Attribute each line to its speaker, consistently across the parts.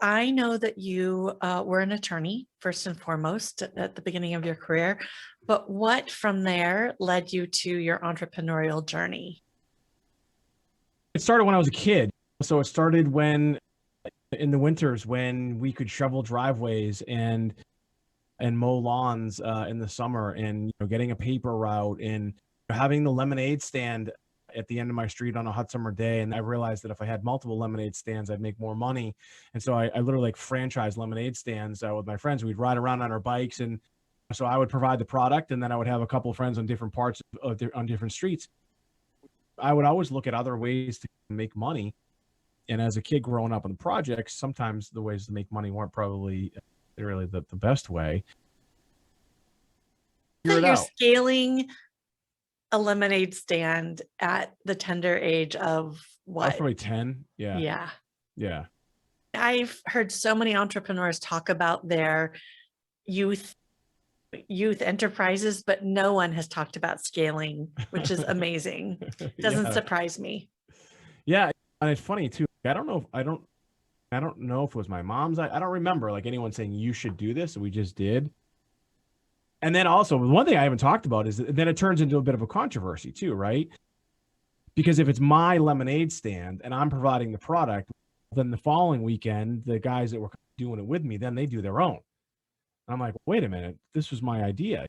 Speaker 1: I know that you were an attorney first and foremost at the beginning of your career, but what from there led you to your entrepreneurial journey?
Speaker 2: It started when I was a kid. So it started when in the winters when we could shovel driveways and mow lawns in the summer, and getting a paper route, and having the lemonade stand at the end of my street on a hot summer day. And I realized that if I had multiple lemonade stands, I'd make more money. And so I literally like franchised lemonade stands with my friends. We'd ride around on our bikes, and so I would provide the product, and then I would have a couple of friends on different parts on different streets. I would always look at other ways to make money. And as a kid growing up on the projects, sometimes the ways to make money weren't probably really the best way.
Speaker 1: So
Speaker 2: Figure it
Speaker 1: you're
Speaker 2: out.
Speaker 1: scaling a lemonade stand at the tender age of
Speaker 2: I was
Speaker 1: what?
Speaker 2: probably 10. Yeah.
Speaker 1: Yeah.
Speaker 2: Yeah.
Speaker 1: I've heard so many entrepreneurs talk about their youth enterprises, but no one has talked about scaling, which is amazing. Doesn't
Speaker 2: Yeah.
Speaker 1: surprise me.
Speaker 2: Yeah. And it's funny too. I don't know if it was my mom's. I don't remember like anyone saying you should do this. We just did. And then also one thing I haven't talked about is that then it turns into a bit of a controversy too, right? Because if it's my lemonade stand and I'm providing the product, then the following weekend, the guys that were doing it with me, then they do their own. And I'm like, wait a minute, this was my idea.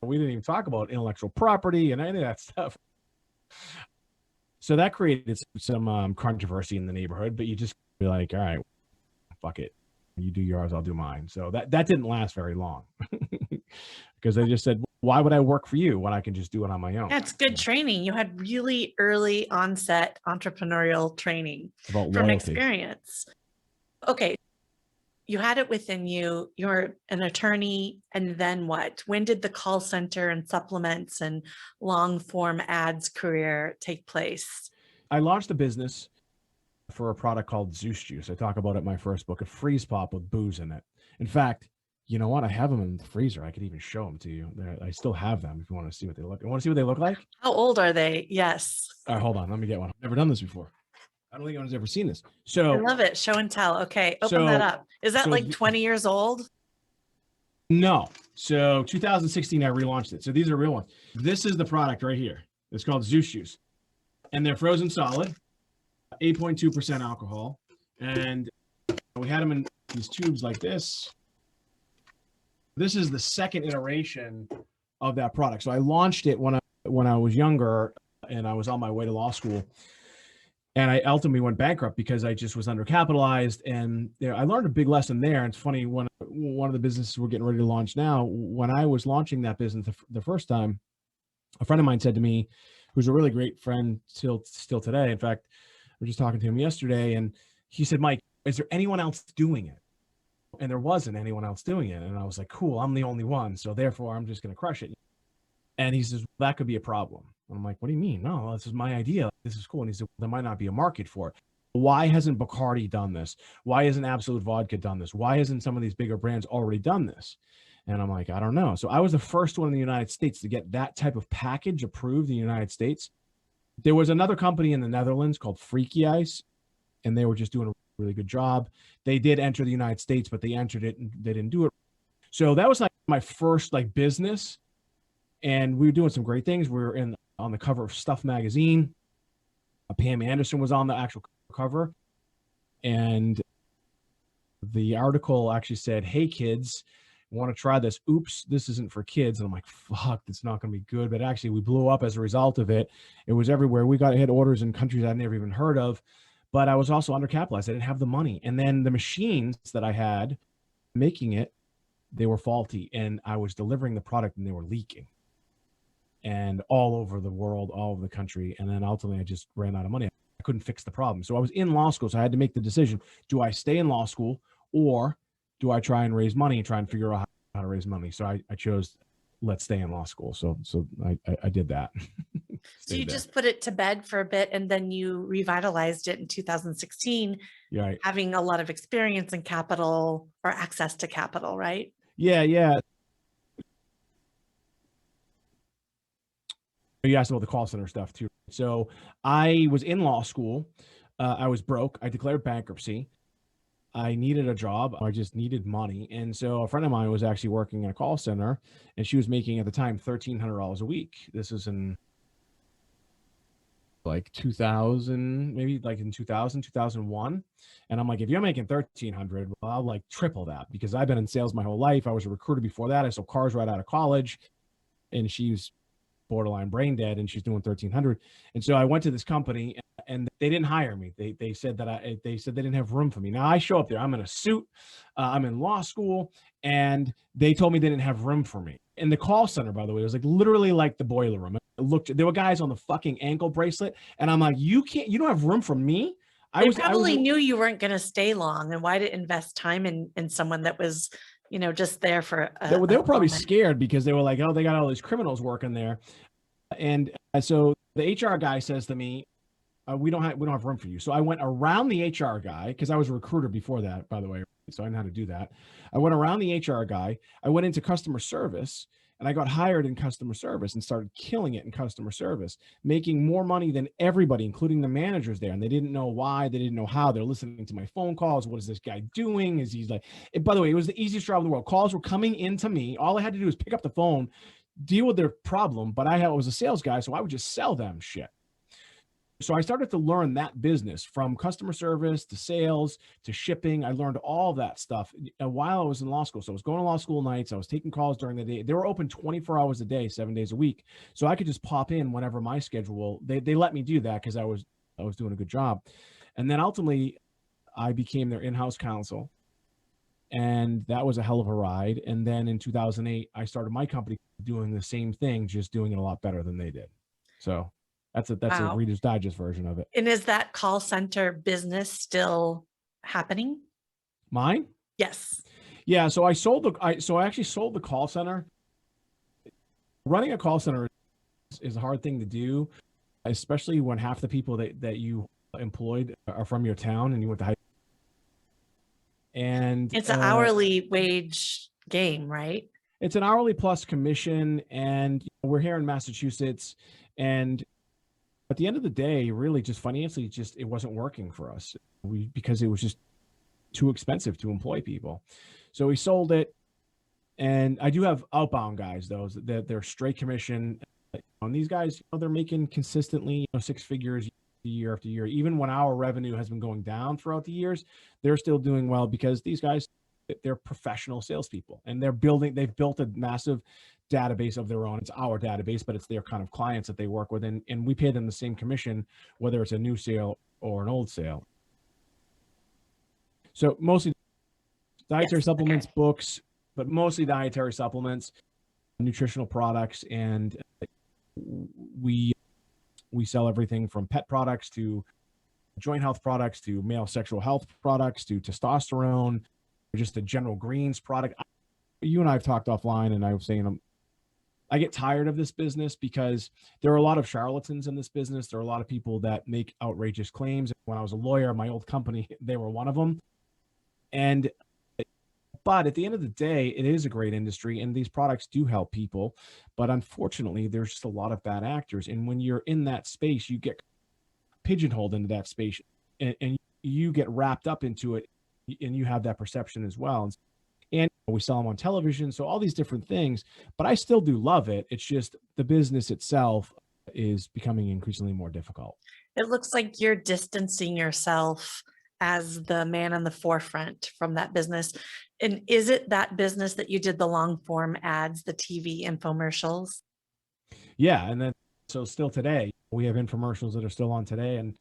Speaker 2: We didn't even talk about intellectual property and any of that stuff. So that created some controversy in the neighborhood, but you just be like, all right, fuck it. You do yours, I'll do mine. So that didn't last very long because they just said, why would I work for you when I can just do it on my own?
Speaker 1: That's good training. You had really early onset entrepreneurial training
Speaker 2: About
Speaker 1: from
Speaker 2: loyalty.
Speaker 1: experience. Okay. You had it within you. You're an attorney. And then what? When did the call center and supplements and long form ads career take place?
Speaker 2: I launched a business for a product called Zeus Juice. I talk about it in my first book, a freeze pop with booze in it. In fact, you know what? I have them in the freezer. I could even show them to you. I still have them if you want to see what they look. You want to see what they look like?
Speaker 1: How old are they? Yes.
Speaker 2: All right, hold on. Let me get one. I've never done this before. I don't think anyone's ever seen this.
Speaker 1: I
Speaker 2: So
Speaker 1: love it. Show and tell. Okay. Open that up. Is that like 20 years old?
Speaker 2: No. So 2016, I relaunched it. So these are real ones. This is the product right here. It's called Zeus Juice. And they're frozen solid, 8.2% alcohol. And we had them in these tubes like this. This is the second iteration of that product. So I launched it when I was younger and I was on my way to law school. And I ultimately went bankrupt because I just was undercapitalized. And I learned a big lesson there. It's funny, when one of the businesses we're getting ready to launch now, when I was launching that business the first time, a friend of mine said to me, who's a really great friend still today. In fact, I was just talking to him yesterday, and he said, Mike, is there anyone else doing it? And there wasn't anyone else doing it. And I was like, cool, I'm the only one. So therefore, I'm just going to crush it. And he says, well, that could be a problem. And I'm like, what do you mean? No, this is my idea. This is cool. And he said, well, there might not be a market for it. Why hasn't Bacardi done this? Why hasn't Absolute Vodka done this? Why hasn't some of these bigger brands already done this? And I'm like, I don't know. So I was the first one in the United States to get that type of package approved in the United States. There was another company in the Netherlands called Freaky Ice, and they were just doing a really good job. They did enter the United States, but they entered it and they didn't do it. So that was like my first like business. And we were doing some great things. We were on the cover of Stuff magazine. Pam Anderson was on the actual cover. And the article actually said, hey, kids, want to try this? Oops, this isn't for kids. And I'm like, fuck, it's not going to be good. But actually, we blew up as a result of it. It was everywhere. We had orders in countries I'd never even heard of. But I was also undercapitalized. I didn't have the money. And then the machines that I had making it, they were faulty. And I was delivering the product and they were leaking. And all over the world, all over the country. And then ultimately, I just ran out of money. I couldn't fix the problem. So I was in law school. So I had to make the decision. Do I stay in law school, or do I try and raise money and try and figure out how to raise money? So I chose, let's stay in law school. So I did that.
Speaker 1: So you just put it to bed for a bit, and then you revitalized it in 2016,
Speaker 2: right,
Speaker 1: having a lot of experience in capital or access to capital, right?
Speaker 2: Yeah. You asked about the call center stuff too. So I was in law school. I was broke. I declared bankruptcy. I needed a job. I just needed money. And so a friend of mine was actually working in a call center, and she was making at the time $1,300 a week. This is in like 2000, maybe like in 2001. And I'm like, if you're making 1,300, well, I'll like triple that, because I've been in sales my whole life. I was a recruiter before that. I sold cars right out of college, and she's borderline brain dead, and she's doing 1,300. And so I went to this company, and they didn't hire me. They said that they said they didn't have room for me. Now I show up there, I'm in a suit, I'm in law school, and they told me they didn't have room for me. In the call center, by the way, it was like literally like the boiler room. There were guys on the fucking ankle bracelet, and I'm like, you don't have room for me.
Speaker 1: They probably knew you weren't going to stay long, and why to invest time in someone that was, just there for
Speaker 2: they were probably
Speaker 1: moment.
Speaker 2: scared, because they were like, oh, they got all these criminals working there. And so the HR guy says to me, we don't have room for you. So I went around the HR guy, because I was a recruiter before that, by the way, so I know how to do that. I went around the HR guy. I went into customer service, and I got hired in customer service and started killing it in customer service, making more money than everybody, including the managers there. And they didn't know why. They didn't know how. They're listening to my phone calls. What is this guy doing? Is he's like, and by the way, it was the easiest job in the world. Calls were coming into me. All I had to do was pick up the phone, deal with their problem. But I was a sales guy, so I would just sell them shit. So I started to learn that business, from customer service to sales to shipping. I learned all that stuff while I was in law school. So I was going to law school nights. I was taking calls during the day. They were open 24 hours a day, 7 days a week. So I could just pop in whenever my schedule, they let me do that, because I was doing a good job. And then ultimately I became their in-house counsel, and that was a hell of a ride. And then in 2008, I started my company doing the same thing, just doing it a lot better than they did. So that's
Speaker 1: Wow.
Speaker 2: a Reader's Digest version of it.
Speaker 1: And is that call center business still happening?
Speaker 2: Mine?
Speaker 1: Yes.
Speaker 2: Yeah. So I actually sold the call center. Running a call center is a hard thing to do, especially when half the people that you employed are from your town and you went to high. And
Speaker 1: it's an hourly wage game, right?
Speaker 2: It's an hourly plus commission, and we're here in Massachusetts, and at the end of the day, really just financially, it wasn't working for us. Because it was just too expensive to employ people. So we sold it. And I do have outbound guys, though, that they're straight commission. And these guys, they're making consistently 6 figures year after year. Even when our revenue has been going down throughout the years, they're still doing well, because these guys, they're professional salespeople, and they've built a massive database of their own. It's our database, but it's their kind of clients that they work with. And we pay them the same commission, whether it's a new sale or an old sale. So mostly dietary supplements, books, but mostly dietary supplements, nutritional products. And we sell everything from pet products to joint health products to male sexual health products to testosterone, just a general greens product. You and I have talked offline, and I was saying, I get tired of this business, because there are a lot of charlatans in this business. There are a lot of people that make outrageous claims. When I was a lawyer at my old company, they were one of them. But at the end of the day, it is a great industry, and these products do help people. But unfortunately, there's just a lot of bad actors. And when you're in that space, you get pigeonholed into that space, and you get wrapped up into it, and you have that perception as well. And we sell them on television, so all these different things. But I still do love it. It's just the business itself is becoming increasingly more difficult.
Speaker 1: It looks like you're distancing yourself as the man on the forefront from that business. And is it that business that you did the long form ads, the TV infomercials?
Speaker 2: Yeah. And then, so still today, we have infomercials that are still on today. And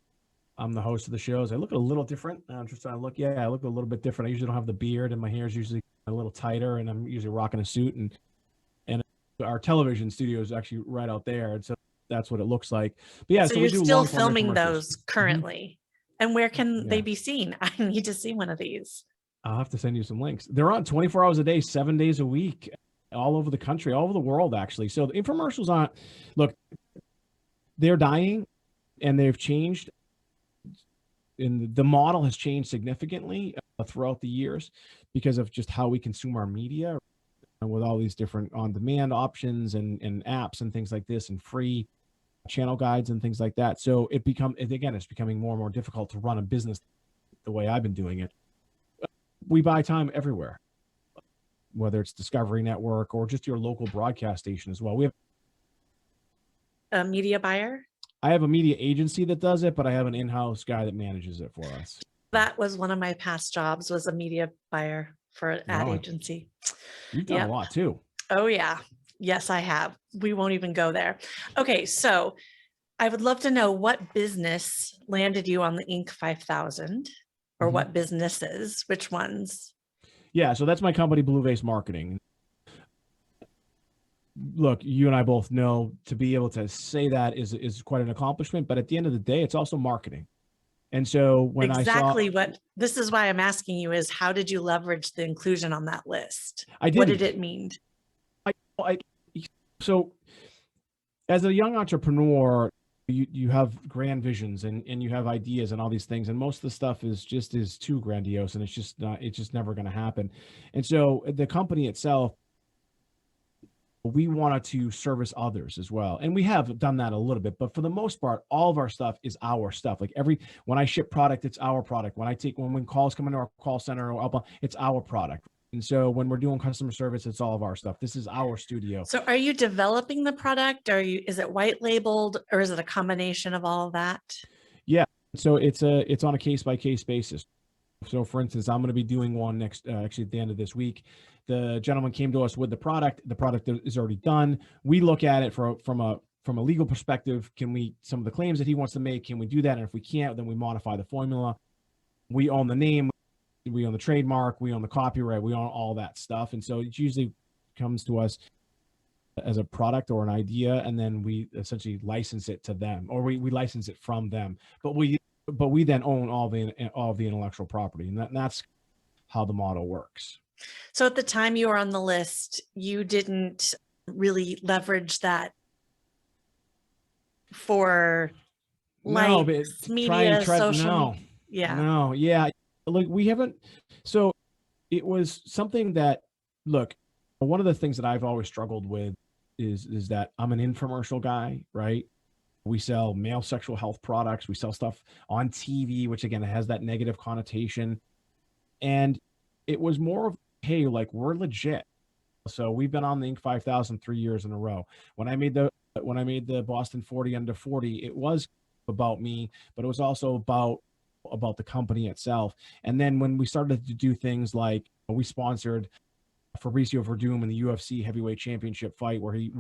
Speaker 2: I'm the host of the shows. I look a little different. I'm just trying to look. Yeah, I look a little bit different. I usually don't have the beard, and my hair is usually a little tighter, and I'm usually rocking a suit. And our television studio is actually right out there. And so that's what it looks like. But yeah,
Speaker 1: so
Speaker 2: we
Speaker 1: you're
Speaker 2: do
Speaker 1: still
Speaker 2: long-form
Speaker 1: filming
Speaker 2: commercials.
Speaker 1: those currently. And where can they be seen? I need to see one of these.
Speaker 2: I'll have to send you some links. They're on 24 hours a day, 7 days a week, all over the country, all over the world, actually. So the infomercials look, they're dying, and they've changed. And the model has changed significantly throughout the years, because of just how we consume our media, and with all these different on-demand options and apps and things like this, and free channel guides and things like that. So it's becoming more and more difficult to run a business the way I've been doing it. We buy time everywhere, whether it's Discovery Network or just your local broadcast station as well. We have
Speaker 1: A media buyer?
Speaker 2: I have a media agency that does it, but I have an in-house guy that manages it for us.
Speaker 1: That was one of my past jobs, was a media buyer for an ad
Speaker 2: Wow.
Speaker 1: agency.
Speaker 2: You've done
Speaker 1: Yep.
Speaker 2: a lot too.
Speaker 1: Oh yeah. Yes, I have. We won't even go there. Okay, so I would love to know what business landed you on the Inc. 5000, or
Speaker 2: Mhm.
Speaker 1: what businesses, which ones?
Speaker 2: Yeah, so that's my company, Blue Vase Marketing. Look, you and I both know to be able to say that is quite an accomplishment, but at the end of the day, it's also marketing. And so when
Speaker 1: Exactly what, this is why I'm asking you is, how did you leverage the inclusion on that list? What did it mean?
Speaker 2: So as a young entrepreneur, you have grand visions and you have ideas and all these things. And most of the stuff is too grandiose, and it's just never going to happen. And so the company itself, we wanted to service others as well. And we have done that a little bit, but for the most part, all of our stuff is our stuff. Like when I ship product, it's our product. When calls come into our call center or outbound, it's our product. And so when we're doing customer service, it's all of our stuff. This is our studio.
Speaker 1: So are you developing the product? Is it white labeled, or is it a combination of all of that?
Speaker 2: Yeah. So it's on a case by case basis. So for instance, I'm going to be doing one next, actually at the end of this week. The gentleman came to us with the product. The product is already done. We look at it from a legal perspective. Some of the claims that he wants to make, can we do that? And if we can't, then we modify the formula. We own the name, we own the trademark, we own the copyright, we own all that stuff. And so it usually comes to us as a product or an idea, and then we essentially license it to them, or we license it from them. But we then own all the intellectual property, and that's how the model works.
Speaker 1: So at the time you were on the list, you didn't really leverage that for likes, media, social.
Speaker 2: Yeah. Like we haven't. So it was something that, look, one of the things that I've always struggled with is that I'm an infomercial guy, right? We sell male sexual health products. We sell stuff on TV, which again has that negative connotation. And it was more of, hey, like, we're legit. So we've been on the Inc. 5000 3 years in a row. When I made the Boston 40 under 40, it was about me, but it was also about the company itself. And then when we started to do things like, we sponsored Fabricio Verdum in the UFC heavyweight championship fight, where he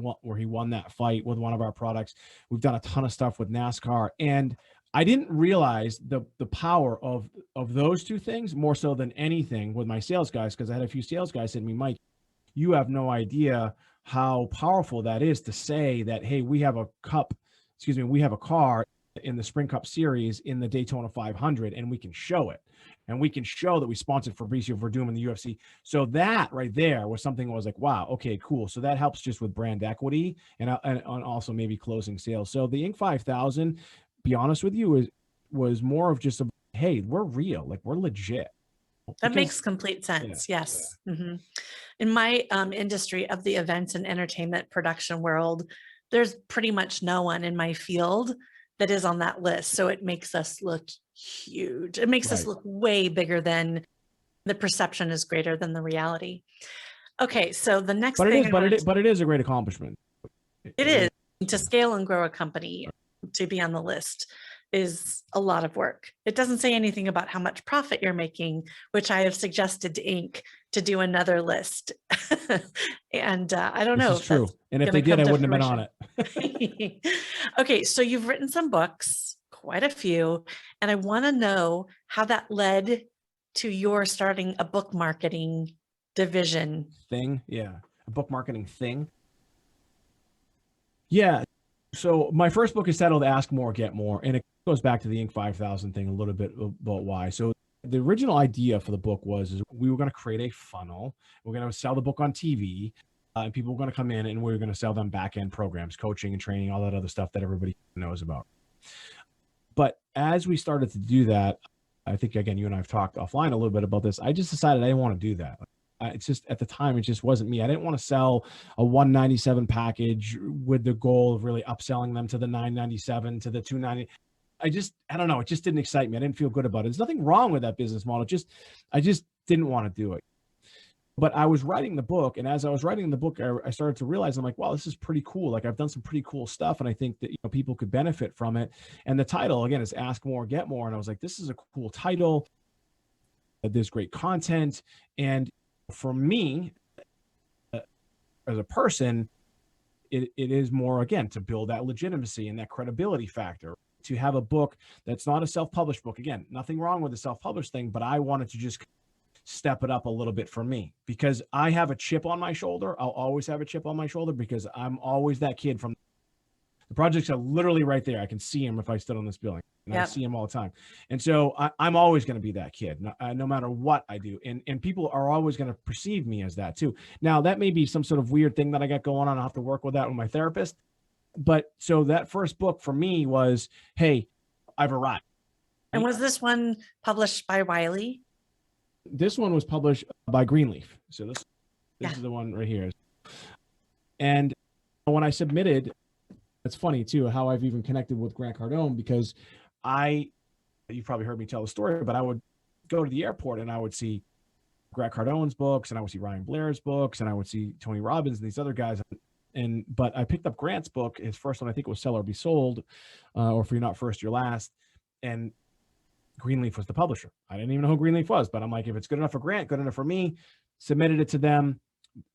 Speaker 2: won that fight with one of our products. We've done a ton of stuff with NASCAR, and I didn't realize the power of those two things more so than anything with my sales guys, because I had a few sales guys say to me, Mike, you have no idea how powerful that is to say that, hey, we have a car in the Sprint Cup Series in the Daytona 500, and we can show it. And we can show that we sponsored Fabricio Verdum in the UFC. So that right there was something I was like, wow, okay, cool. So that helps just with brand equity and also maybe closing sales. So the Inc. 5000, be honest with you, was more of just hey, we're real, like we're legit.
Speaker 1: That makes complete sense. Yeah, yes. Yeah. Mm-hmm. In my industry of the events and entertainment production world, there's pretty much no one in my field that is on that list. So it makes us look huge. It makes us look way bigger than the perception is greater than the reality. Okay, so the next thing,
Speaker 2: but it is a great accomplishment.
Speaker 1: It is to scale and grow a company. To be on the list is a lot of work. It doesn't say anything about how much profit you're making, which I have suggested to Inc. to do another list. And I don't know.
Speaker 2: This is true. And if they did, I wouldn't have been on it.
Speaker 1: Okay, so you've written some books, quite a few, and I want to know how that led to your starting a book marketing division.
Speaker 2: Yeah, a book marketing thing. Yeah. So my first book is titled Ask More, Get More. And it goes back to the Inc. 5000 thing a little bit about why. So the original idea for the book is we were going to create a funnel. We're going to sell the book on TV, and people were going to come in and we were going to sell them back-end programs, coaching and training, all that other stuff that everybody knows about. But as we started to do that, I think, again, you and I have talked offline a little bit about this. I just decided I didn't want to do that. It's just, at the time, it just wasn't me. I didn't want to sell a $197 package with the goal of really upselling them to the $997, to the $290. I don't know. It just didn't excite me. I didn't feel good about it. There's nothing wrong with that business model. I just didn't want to do it. But I was writing the book, and as I was writing the book, I started to realize, I'm like, wow, this is pretty cool. Like, I've done some pretty cool stuff, and I think that, you know, people could benefit from it. And the title, again, is Ask More, Get More. And I was like, this is a cool title. There's great content. And for me, as a person, it is more, again, to build that legitimacy and that credibility factor, to have a book that's not a self-published book. Again, nothing wrong with the self-published thing, but I wanted to just step it up a little bit for me, because I have a chip on my shoulder. I'll always have a chip on my shoulder, because I'm always that kid from the projects are literally right there. I can see him if I stood on this building, and I see him all the time. And so I'm always going to be that kid, no matter what I do. And people are always going to perceive me as that too. Now, that may be some sort of weird thing that I got going on. I'll have to work with that with my therapist. But so that first book for me was, hey, I've arrived.
Speaker 1: And was this one published by Wiley?
Speaker 2: This one was published by Greenleaf. So this is the one right here. And when I submitted, it's funny too, how I've even connected with Grant Cardone, because you've probably heard me tell the story, but I would go to the airport and I would see Grant Cardone's books, and I would see Ryan Blair's books, and I would see Tony Robbins and these other guys. But I picked up Grant's book, his first one, I think it was Sell or Be Sold, or If You're Not First, You're Last. And Greenleaf was the publisher. I didn't even know who Greenleaf was, but I'm like, if it's good enough for Grant, good enough for me. Submitted it to them.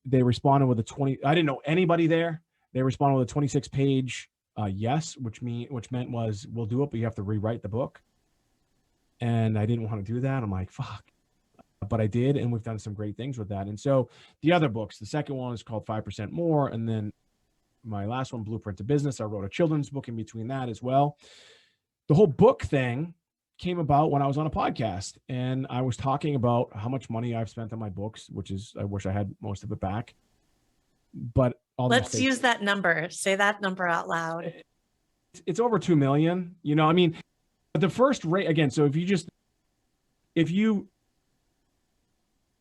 Speaker 2: They responded with I didn't know anybody there. They responded with a 26-page yes, which meant was, we'll do it, but you have to rewrite the book. And I didn't want to do that. I'm like, fuck. But I did, and we've done some great things with that. And so the other books, the second one is called 5% More, and then my last one, Blueprint to Business. I wrote a children's book in between that as well. The whole book thing came about when I was on a podcast, and I was talking about how much money I've spent on my books, which is, I wish I had most of it back. But
Speaker 1: let's use that number. Say that number out loud.
Speaker 2: It's over 2 million. You know, I mean, the first rate again. So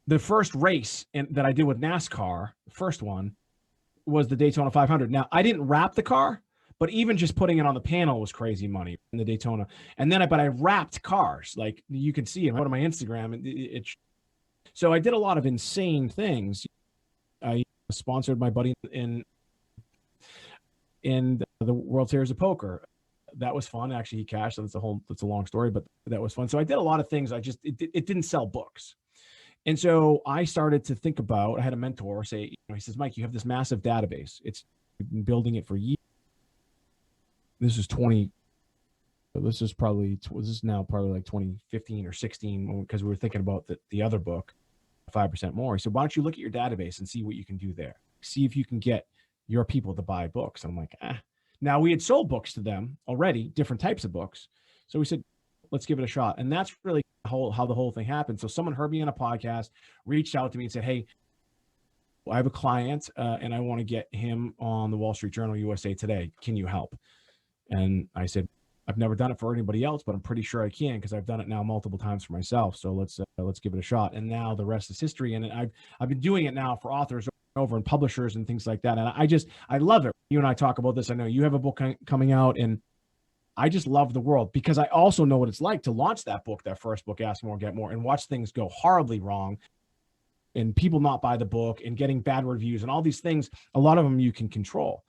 Speaker 2: the first race that I did with NASCAR, the first one was the Daytona 500. Now, I didn't wrap the car, but even just putting it on the panel was crazy money in the Daytona. And then I wrapped cars, like you can see, and go to my Instagram. So I did a lot of insane things. I sponsored my buddy in the World Series of Poker. That was fun. Actually, he cashed. That's a long story, but that was fun. So I did a lot of things. It didn't sell books. And so I started to think about, I had a mentor say, he says, Mike, you have this massive database. You've been building it for years. This is now probably like 2015 or 16, because we were thinking about the other book, 5% More. He said, why don't you look at your database and see what you can do there? See if you can get your people to buy books. And I'm like, Now we had sold books to them already, different types of books. So we said, let's give it a shot. And that's really how the whole thing happened. So someone heard me on a podcast, reached out to me and said, hey, I have a client and I want to get him on the Wall Street Journal USA Today. Can you help? And I said, I've never done it for anybody else, but I'm pretty sure I can, because I've done it now multiple times for myself. So let's give it a shot. And now the rest is history. And I've been doing it now for authors over and publishers and things like that. And I love it. You and I talk about this. I know you have a book coming out, and I just love the world, because I also know what it's like to launch that first book, Ask More, Get More, and watch things go horribly wrong, and people not buy the book and getting bad reviews and all these things. A lot of them you can control.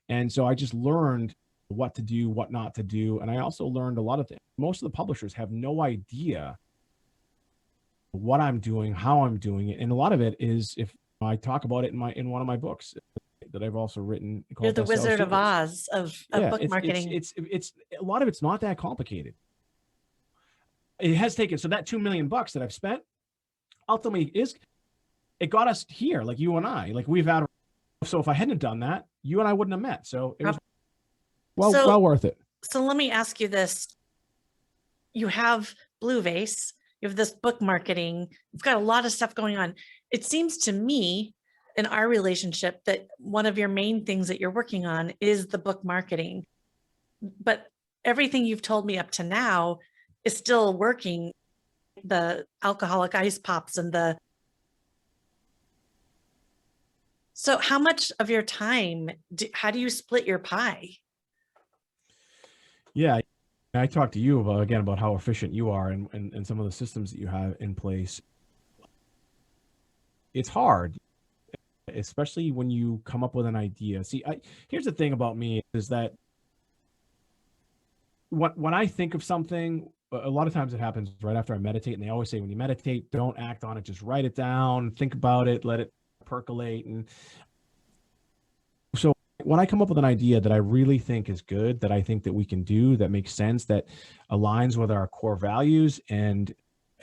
Speaker 2: And so I just learned what to do, what not to do. And I also learned a lot of things. Most of the publishers have no idea what I'm doing, how I'm doing it. And a lot of it is, if I talk about it in one of my books that I've also written.
Speaker 1: You're the Wizard of Oz of book marketing.
Speaker 2: It's a lot of it's not that complicated. It has taken, so that $2 million that I've spent ultimately it got us here, like you and I, like we've had. So if I hadn't done that, you and I wouldn't have met. So it was well worth it.
Speaker 1: So let me ask you this. You have Vase, you have this book marketing, you've got a lot of stuff going on. It seems to me in our relationship that one of your main things that you're working on is the book marketing. But everything you've told me up to now is still working. The alcoholic ice pops and so how much of your time, how do you split your pie?
Speaker 2: Yeah, I talked to you about how efficient you are and some of the systems that you have in place. it's hard, especially when you come up with an idea. See, here's the thing about me is that when I think of something, a lot of times it happens right after I meditate. And they always say, when you meditate, don't act on it, just write it down, think about it, let it percolate. And so when I come up with an idea that I really think is good, that I think that we can do, that makes sense, that aligns with our core values, and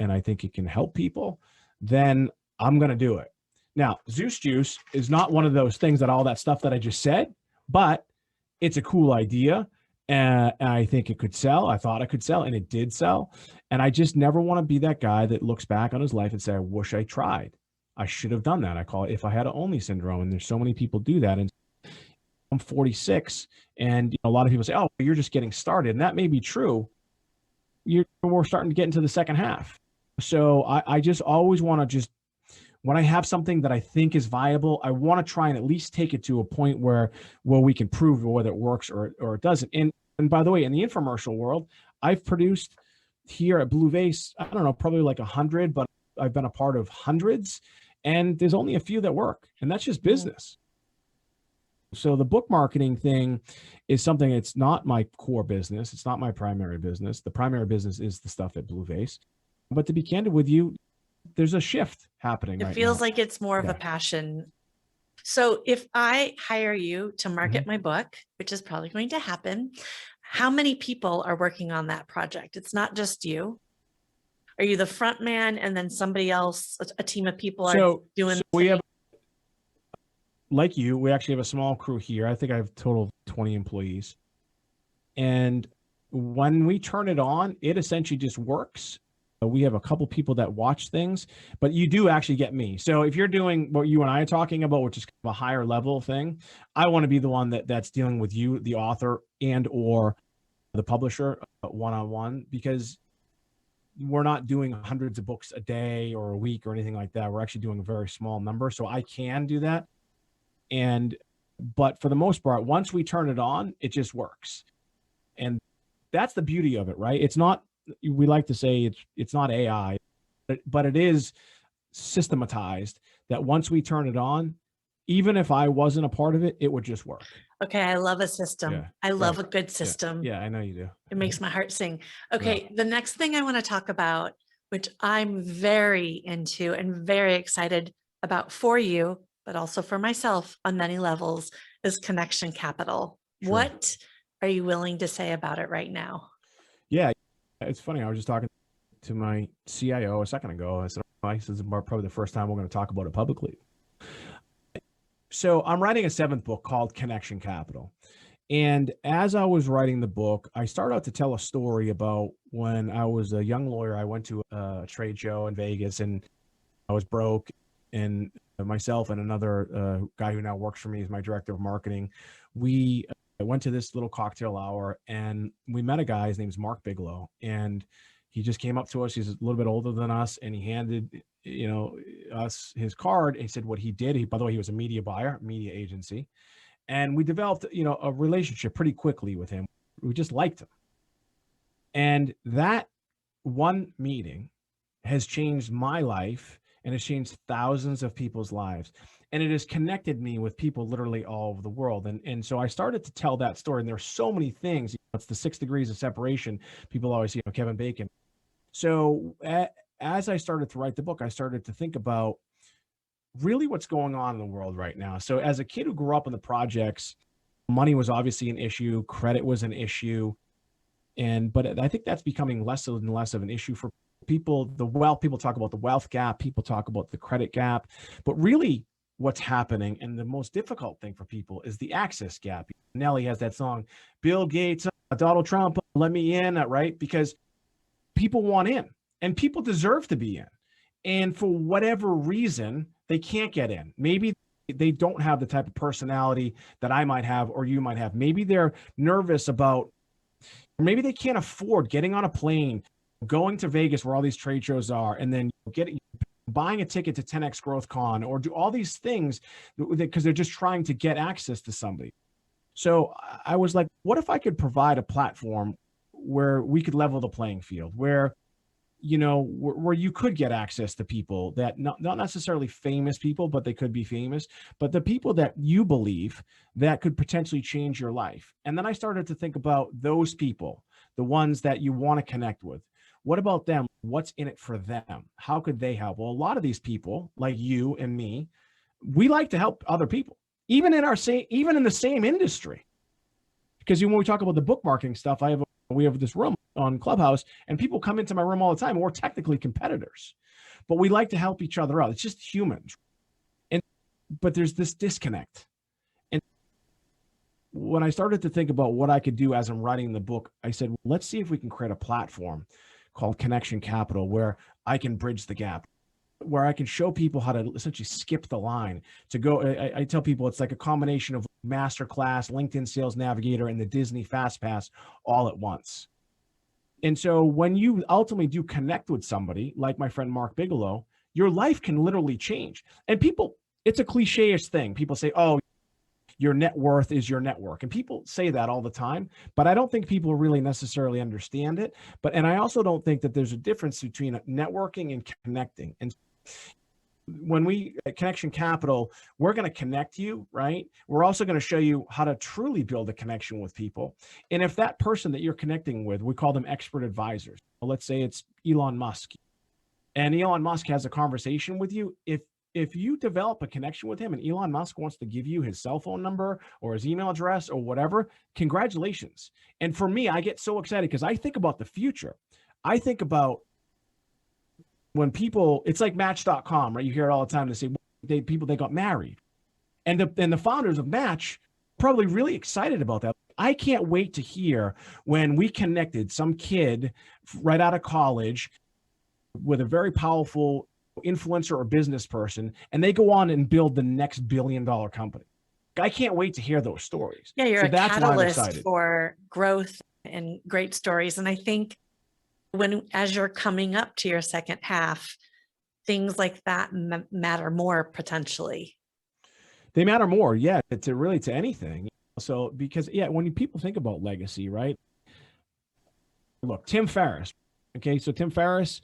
Speaker 2: I think it can help people, then I'm going to do it. Now, Zeus Juice is not one of those things that all that stuff that I just said, but it's a cool idea. And I think it could sell. I thought it could sell, and it did sell. And I just never want to be that guy that looks back on his life and say, I wish I tried. I should have done that. I call it if I had only syndrome. And there's so many people do that. And I'm 46, and a lot of people say, oh, you're just getting started. And that may be true. We're starting to get into the second half. So I just always want to just, when I have something that I think is viable, I want to try and at least take it to a point where we can prove whether it works or it doesn't. And by the way, in the infomercial world, I've produced here at Blue Vase, I don't know, probably like 100, but I've been a part of hundreds, and there's only a few that work, and that's just business. So the book marketing thing is something, it's not my core business. It's not my primary business. The primary business is the stuff at Blue Vase. But to be candid with you, there's a shift happening.
Speaker 1: It feels like it's more of a passion. So if I hire you to market my book, which is probably going to happen, how many people are working on that project? It's not just you. Are you the front man and then somebody else, a team of people are doing? So
Speaker 2: we have, like you, we actually have a small crew here. I think I have a total of 20 employees. And when we turn it on, it essentially just works. We have a couple people that watch things, but you do actually get me. So if you're doing what you and I are talking about, which is a higher level thing, I want to be the one that's dealing with you, the author and or the publisher one-on-one, because we're not doing hundreds of books a day or a week or anything like that. We're actually doing a very small number. So I can do that. But for the most part, once we turn it on, it just works. And that's the beauty of it, right? It's not, we like to say it's not AI, but it is systematized that once we turn it on, even if I wasn't a part of it, it would just work.
Speaker 1: Okay. I love a system. Yeah, I love a good system.
Speaker 2: Yeah, I know you do.
Speaker 1: It makes my heart sing. Okay. Yeah. The next thing I want to talk about, which I'm very into and very excited about for you, but also for myself on many levels, is ConneXtion Capital. Sure. What are you willing to say about it right now?
Speaker 2: Yeah. It's funny. I was just talking to my CIO a second ago. I said, this is probably the first time we're going to talk about it publicly. So I'm writing a 7th book called ConneXtion Capital. And as I was writing the book, I started out to tell a story about when I was a young lawyer. I went to a trade show in Vegas, and I was broke. And myself and another guy who now works for me as my director of marketing, we went to this little cocktail hour, and we met a guy. His name's Mark Bigelow, and he just came up to us. He's a little bit older than us, and he handed us his card. And he said what he did. By the way, he was a media buyer, media agency, and we developed a relationship pretty quickly with him. We just liked him, and that one meeting has changed my life, and it's changed thousands of people's lives. And it has connected me with people literally all over the world. And so I started to tell that story. And there's so many things. It's the 6 degrees of separation. People always, Kevin Bacon. So as I started to write the book, I started to think about really what's going on in the world right now. So as a kid who grew up in the projects, money was obviously an issue. Credit was an issue. But I think that's becoming less and less of an issue for people. People talk about the wealth gap. People talk about the credit gap. But really, what's happening, and the most difficult thing for people, is the access gap. Nelly has that song, Bill Gates, Donald Trump, let me in, right? Because people want in, and people deserve to be in. And for whatever reason, they can't get in. Maybe they don't have the type of personality that I might have or you might have. Maybe they're nervous about, or maybe they can't afford getting on a plane, going to Vegas where all these trade shows are, and then buying a ticket to 10X Growth Con, or do all these things because they're just trying to get access to somebody. So I was like, what if I could provide a platform where we could level the playing field, where where you could get access to people that not necessarily famous people, but they could be famous, but the people that you believe that could potentially change your life. And then I started to think about those people, the ones that you want to connect with. What about them? What's in it for them? How could they help? Well, a lot of these people like you and me, we like to help other people, even in the same industry. Because when we talk about the book marketing stuff, we have this room on Clubhouse, and people come into my room all the time. We're technically competitors, but we like to help each other out. It's just humans. But there's this disconnect. And when I started to think about what I could do as I'm writing the book, I said, well, let's see if we can create a platform called ConneXtion Capital where I can bridge the gap, where I can show people how to essentially skip the line to go. I tell people it's like a combination of Masterclass, LinkedIn Sales Navigator, and the Disney Fast Pass all at once. And so when you ultimately do connect with somebody like my friend Mark Bigelow, your life can literally change. And people, it's a cliche-ish thing. People say, oh, your net worth is your network. And people say that all the time, but I don't think people really necessarily understand it. And I also don't think that there's a difference between networking and connecting. And when we at ConneXtion Capital, we're going to connect you, right? We're also going to show you how to truly build a connection with people. And if that person that you're connecting with, we call them expert advisors. Well, let's say it's Elon Musk, and Elon Musk has a conversation with you. If you develop a connection with him and Elon Musk wants to give you his cell phone number or his email address or whatever, congratulations. And for me, I get so excited because I think about the future. I think about when people, it's like Match.com, right? You hear it all the time. They say they got married, and the founders of Match probably really excited about that. I can't wait to hear when we connected some kid right out of college with a very powerful influencer or business person, and they go on and build the next billion-dollar company. I can't wait to hear those stories.
Speaker 1: Yeah, you're a catalyst for growth and great stories. And I think as you're coming up to your second half, things like that matter more potentially.
Speaker 2: They matter more, yeah, to anything. So because when people think about legacy, right? Look, Tim Ferriss. Okay, so Tim Ferriss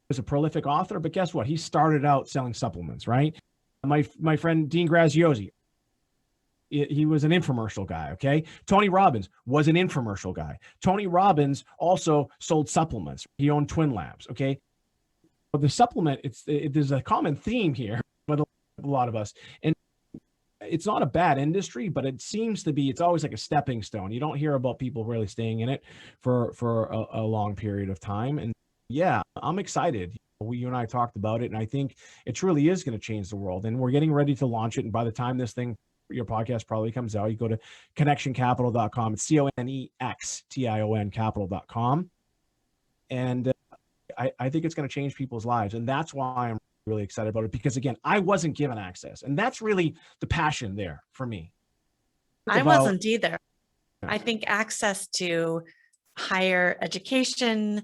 Speaker 2: was a prolific author, but guess what? He started out selling supplements, right? My friend Dean Graziosi, he was an infomercial guy, okay? Tony Robbins was an infomercial guy. Tony Robbins also sold supplements. He owned Twin Labs, okay? But the supplement, there's a common theme here with a lot of us. And it's not a bad industry, but it seems to be, it's always like a stepping stone. You don't hear about people really staying in it for a long period of time. And yeah, I'm excited. You and I talked about it, and I think it truly is going to change the world. And we're getting ready to launch it. And by the time your podcast probably comes out, you go to ConneXtionCapital.com. It's ConneXtion Capital.com. And I think it's going to change people's lives. And that's why I'm really excited about it, because again, I wasn't given access. And that's really the passion there for me.
Speaker 1: I wasn't either. I think access to higher education,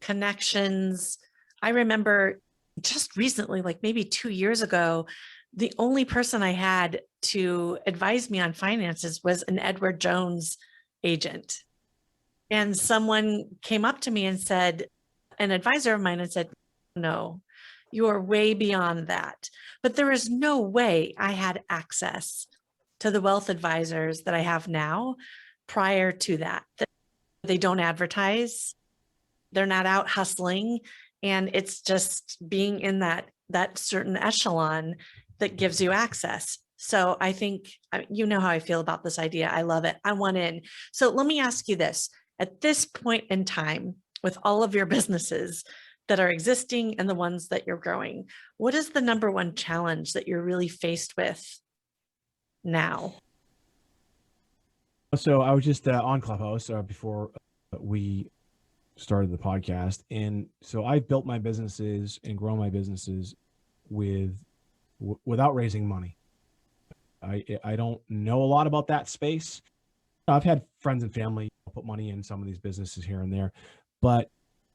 Speaker 1: connections. I remember just recently, like maybe 2 years ago, the only person I had to advise me on finances was an Edward Jones agent. And someone came up to me and said, an advisor of mine, and said, no, you are way beyond that. But there is no way I had access to the wealth advisors that I have now prior to that. They don't advertise. They're not out hustling. And it's just being in that certain echelon that gives you access. So I think, you know how I feel about this idea. I love it. I want in. So let me ask you this. At this point in time, with all of your businesses that are existing and the ones that you're growing, what is the number one challenge that you're really faced with now?
Speaker 2: So I was just on Clubhouse before we started the podcast. And so I've built my businesses and grown my businesses without raising money. I don't know a lot about that space. I've had friends and family put money in some of these businesses here and there. But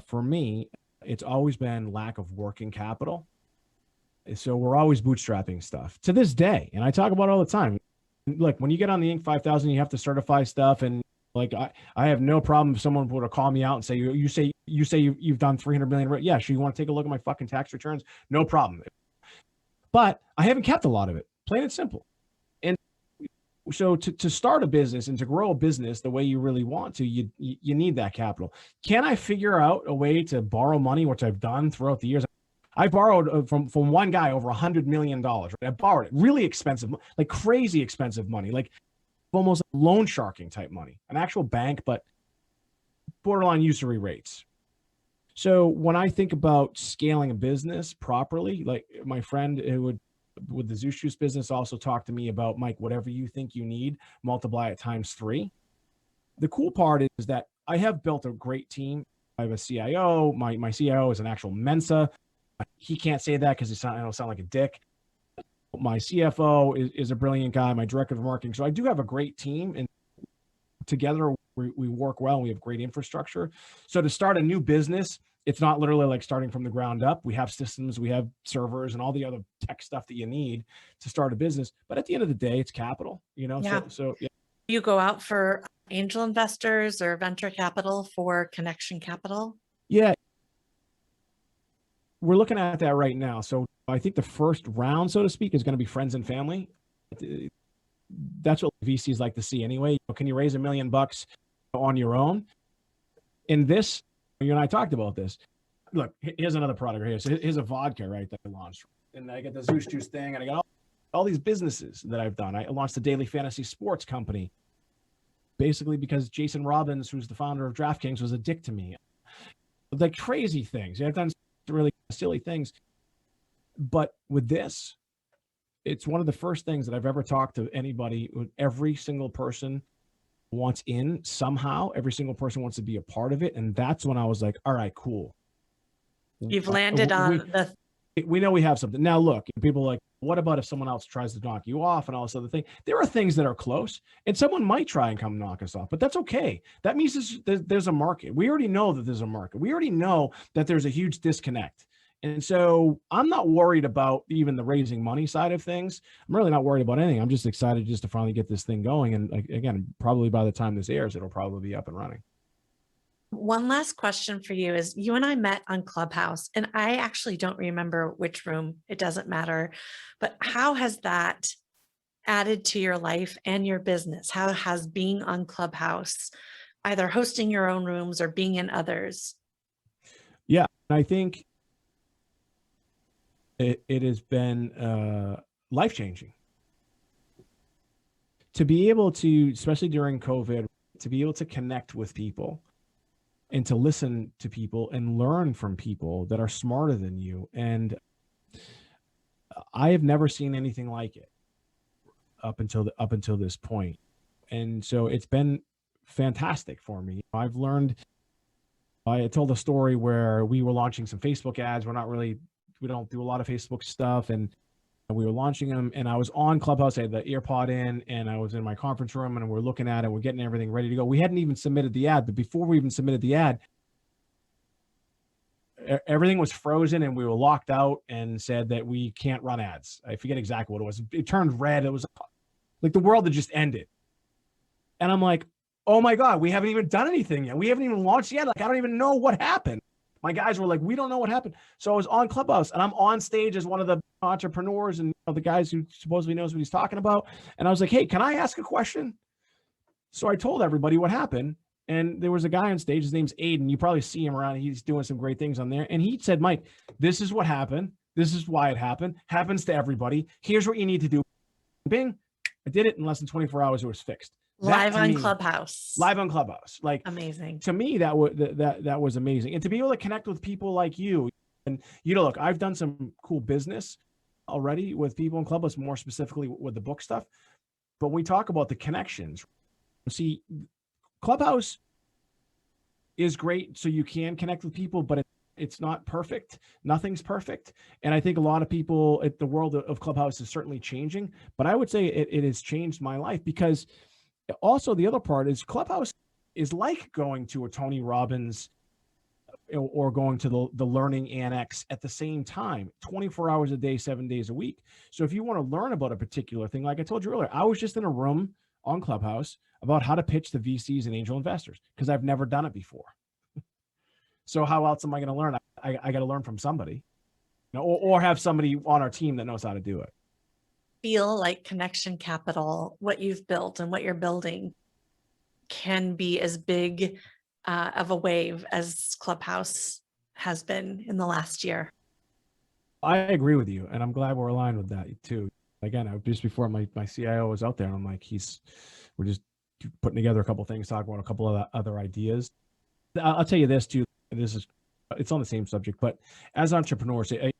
Speaker 2: for me, it's always been lack of working capital. So we're always bootstrapping stuff to this day. And I talk about it all the time. Look, when you get on the Inc. 5000, you have to certify stuff. And like, I have no problem if someone were to call me out and say, you say You say you've done 300 million. Yeah, sure. You want to take a look at my fucking tax returns? No problem. But I haven't kept a lot of it, plain and simple. And so to start a business and to grow a business the way you really want to, you need that capital. Can I figure out a way to borrow money, which I've done throughout the years? I borrowed from one guy over $100 million. Right? I borrowed it, really expensive, like crazy expensive money, like almost loan sharking type money, an actual bank, but borderline usury rates. So when I think about scaling a business properly, like my friend who would with the Zeus Juice business also talked to me about, Mike, whatever you think you need, multiply it times 3. The cool part is that I have built a great team. I have a CIO. My CIO is an actual Mensa. He can't say that because I don't sound like a dick. My CFO is a brilliant guy. My director of marketing. So I do have a great team, and together we work well. And we have great infrastructure. So to start a new business, it's not literally like starting from the ground up. We have systems, we have servers, and all the other tech stuff that you need to start a business. But at the end of the day, it's capital,
Speaker 1: Yeah.
Speaker 2: So yeah.
Speaker 1: You go out for angel investors or venture capital for ConneXtion Capital?
Speaker 2: Yeah. We're looking at that right now. So I think the first round, so to speak, is going to be friends and family. That's what VCs like to see anyway. Can you raise $1 million on your own? In this, you and I talked about this. Look, here's another product right here. So here's a vodka, right, that I launched. And I got the Zeus Juice thing, and I got all these businesses that I've done. I launched the Daily Fantasy Sports Company, basically because Jason Robbins, who's the founder of DraftKings, was a dick to me. Like crazy things. I've done really silly things. But with this, it's one of the first things that I've ever talked to anybody. Every single person wants in somehow. Every single person wants to be a part of it. And that's when I was like, all right, cool.
Speaker 1: You've landed on
Speaker 2: we know we have something. Now, look, people are like, what about if someone else tries to knock you off and all this other thing? There are things that are close, and someone might try and come knock us off, but that's okay. That means there's a market. We already know that there's a market. We already know that there's a huge disconnect. And so I'm not worried about even the raising money side of things. I'm really not worried about anything. I'm just excited just to finally get this thing going. And again, probably by the time this airs, it'll probably be up and running.
Speaker 1: One last question for you is, you and I met on Clubhouse, and I actually don't remember which room. It doesn't matter. But how has that added to your life and your business? How has being on Clubhouse, either hosting your own rooms or being in others?
Speaker 2: Yeah, I think it has been life-changing. To be able to, especially during COVID, to be able to connect with people and to listen to people and learn from people that are smarter than you. And I have never seen anything like it up until this point. And so it's been fantastic for me. I've learned, I told a story where we were launching some Facebook ads. We don't do a lot of Facebook stuff. And we were launching them, and I was on Clubhouse. I had the earpod in, and I was in my conference room, and we're looking at it. We're getting everything ready to go. We hadn't even submitted the ad, but before we even submitted the ad, everything was frozen, and we were locked out and said that we can't run ads. I forget exactly what it was. It turned red. It was like the world had just ended. And I'm like, oh my God, we haven't even done anything yet. We haven't even launched yet. Like, I don't even know what happened. My guys were like, we don't know what happened. So I was on Clubhouse, and I'm on stage as one of the entrepreneurs and the guys who supposedly knows what he's talking about. And I was like, hey, can I ask a question? So I told everybody what happened. And there was a guy on stage. His name's Aiden. You probably see him around. He's doing some great things on there. And he said, Mike, this is what happened. This is why it happened. Happens to everybody. Here's what you need to do. Bing. I did it in less than 24 hours. It was fixed.
Speaker 1: Live on Clubhouse.
Speaker 2: Live on Clubhouse. Like, amazing. To me, that was amazing. And to be able to connect with people like you. And, look, I've done some cool business already with people in Clubhouse, more specifically with the book stuff. But we talk about the connections. See, Clubhouse is great so you can connect with people, but it's not perfect. Nothing's perfect. And I think a lot of people at the world of Clubhouse is certainly changing. But I would say it has changed my life, because also the other part is Clubhouse is like going to a Tony Robbins or going to the Learning Annex at the same time, 24 hours a day, 7 days a week. So if you want to learn about a particular thing, like I told you earlier, I was just in a room on Clubhouse about how to pitch to VCs and angel investors, because I've never done it before. So how else am I going to learn? I got to learn from somebody, or have somebody on our team that knows how to do it.
Speaker 1: Feel like ConneXtion Capital, what you've built and what you're building, can be as big of a wave as Clubhouse has been in the last year?
Speaker 2: I agree with you, and I'm glad we're aligned with that too. Again, just before my CIO was out there, and I'm like, we're just putting together a couple of things, talking about a couple of other ideas. I'll tell you this too. It's on the same subject, but as entrepreneurs, I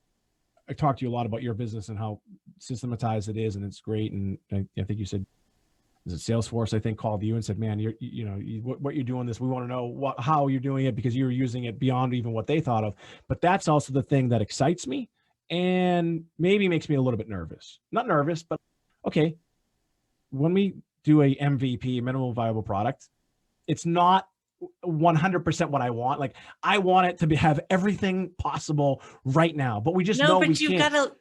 Speaker 2: talked to you a lot about your business and how systematized it is, and it's great. And I think you said, is it Salesforce? I think called you and said, "Man, what you're doing this. We want to know how you're doing it, because you're using it beyond even what they thought of." But that's also the thing that excites me, and maybe makes me a little bit nervous. Not nervous, but okay. When we do a MVP, minimum viable product, it's not 100% what I want. Like, I want it to have everything possible right now, but we just know we can't.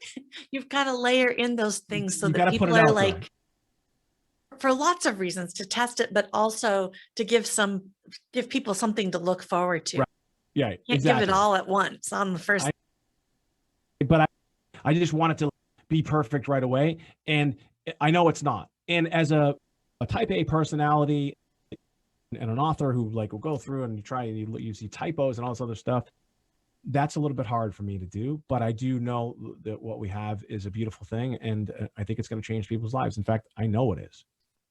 Speaker 1: You've got to layer in those things so that people are like, for lots of reasons, to test it, but also to give people something to look forward to.
Speaker 2: Right. Yeah,
Speaker 1: you can't give it all at once on the first.
Speaker 2: But I just want it to be perfect right away, and I know it's not. And as a type A personality and an author who will go through and you see typos and all this other stuff, that's a little bit hard for me to do. But I do know that what we have is a beautiful thing, and I think it's going to change people's lives. In fact, I know it is.